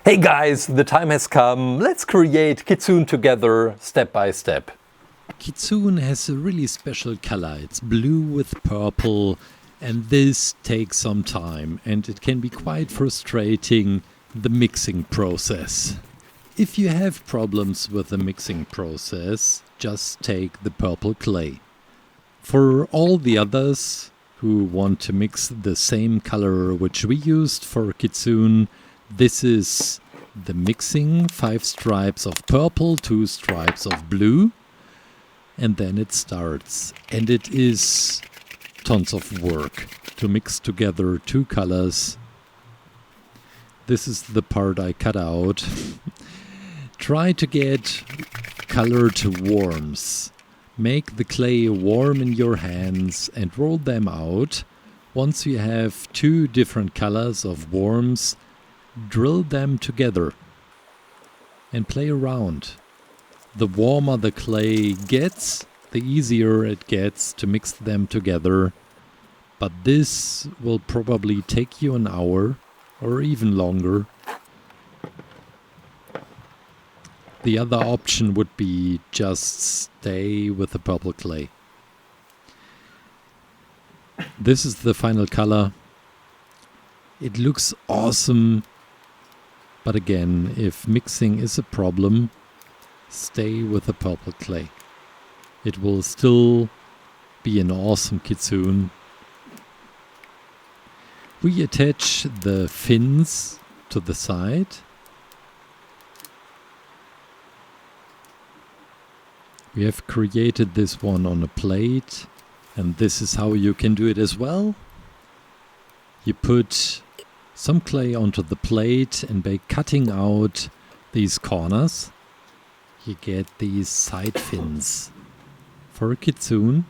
Hey guys, the time has come. Let's create Kitsune together, step by step. Kitsune has a really special color. It's blue with purple, and this takes some time, and it can be quite frustrating, the mixing process. If you have problems with the mixing process, just take the purple clay. For all the others who want to mix the same color which we used for Kitsune, this is the mixing, 5 stripes of purple, 2 stripes of blue, and then it starts. And it is tons of work to mix together 2 colors. This is the part I cut out. Try to get colored worms. Make the clay warm in your hands and roll them out. Once you have 2 different colors of worms, drill them together and play around. The warmer the clay gets, the easier it gets to mix them together. But this will probably take you an hour or even longer. The other option would be just stay with the purple clay. This is the final color. It looks awesome. But again, if mixing is a problem, stay with the purple clay. It will still be an awesome Kitsune. We attach the fins to the side. We have created this one on a plate, and this is how you can do it as well. You put some clay onto the plate, and by cutting out these corners, you get these side fins for a Kitsune.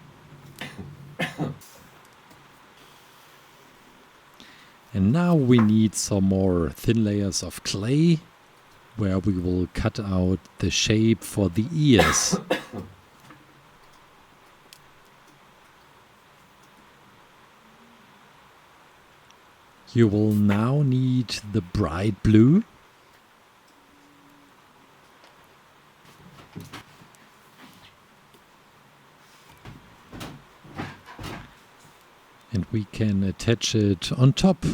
And now we need some more thin layers of clay, where we will cut out the shape for the ears. You will now need the bright blue. And we can attach it on top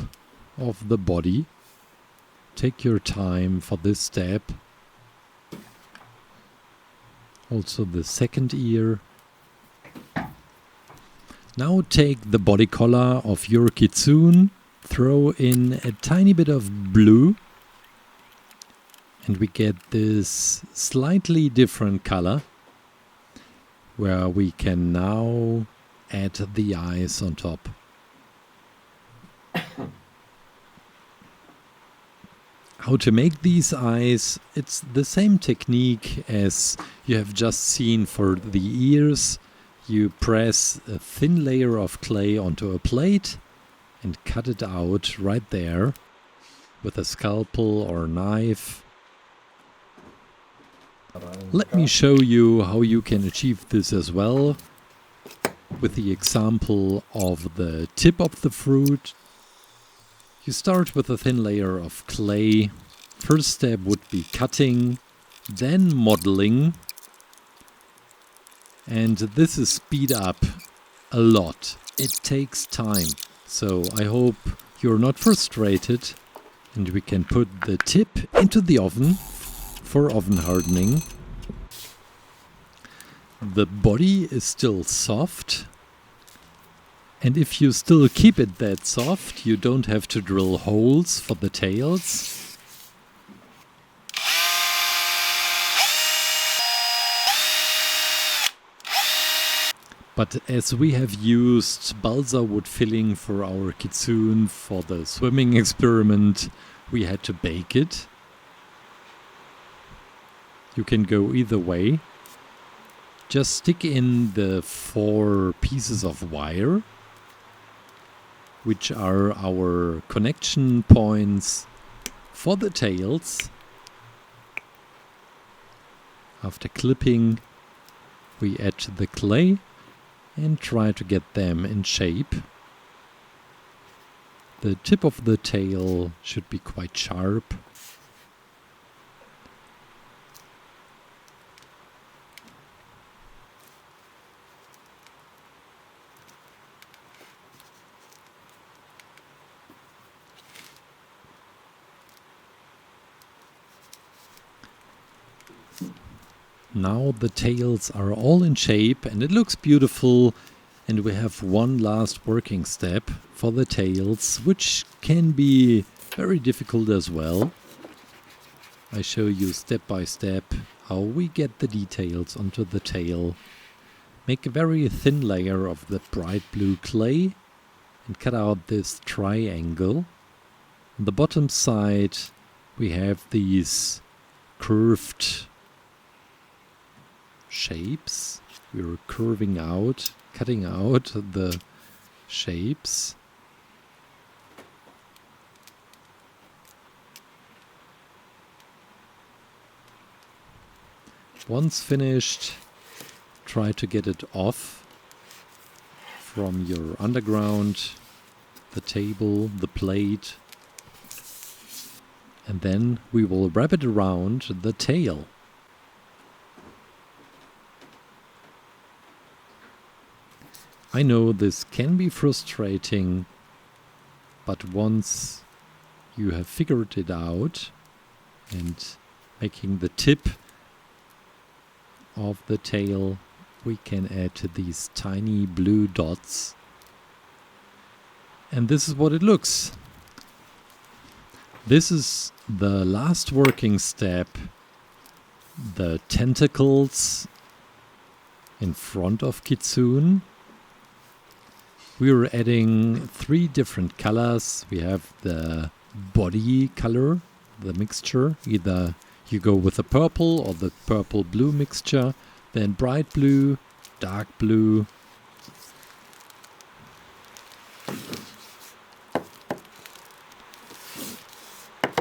of the body. Take your time for this step. Also the second ear. Now take the body color of your Kitsune. Throw in a tiny bit of blue, and we get this slightly different color, where we can now add the eyes on top. How to make these eyes? It's the same technique as you have just seen for the ears. You press a thin layer of clay onto a plate and cut it out right there with a scalpel or knife. Let me show you how you can achieve this as well with the example of the tip of the fruit. You start with a thin layer of clay. First step would be cutting, then modeling, and this is speed up a lot. It takes time. So I hope you're not frustrated, and we can put the tip into the oven for oven hardening. The body is still soft, and if you still keep it that soft, you don't have to drill holes for the tails. But as we have used balsa wood filling for our Kitsune for the swimming experiment, we had to bake it. You can go either way. Just stick in the 4 pieces of wire, which are our connection points for the tails. After clipping, we add the clay and try to get them in shape. The tip of the tail should be quite sharp. Now the tails are all in shape and it looks beautiful, and we have one last working step for the tails, which can be very difficult as well. I show you step by step how we get the details onto the tail. Make a very thin layer of the bright blue clay and cut out this triangle. On the bottom side we have these curved shapes. We're curving out, cutting out the shapes. Once finished, try to get it off from your underground, the table, the plate, and then we will wrap it around the tail. I know this can be frustrating, but once you have figured it out and making the tip of the tail, we can add these tiny blue dots. And this is what it looks. This is the last working step. The tentacles in front of Kitsune. We are adding 3 different colors. We have the body color, the mixture. Either you go with the purple or the purple-blue mixture. Then bright blue, dark blue.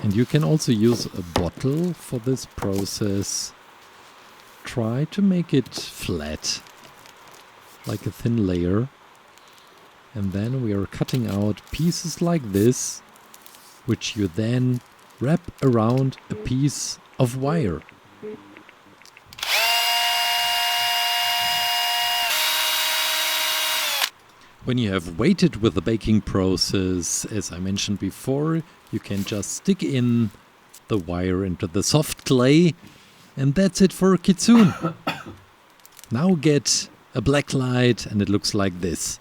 And you can also use a bottle for this process. Try to make it flat, like a thin layer. And then we are cutting out pieces like this, which you then wrap around a piece of wire. When you have waited with the baking process, as I mentioned before, you can just stick in the wire into the soft clay, and that's it for Kitsune. Now get a black light and it looks like this.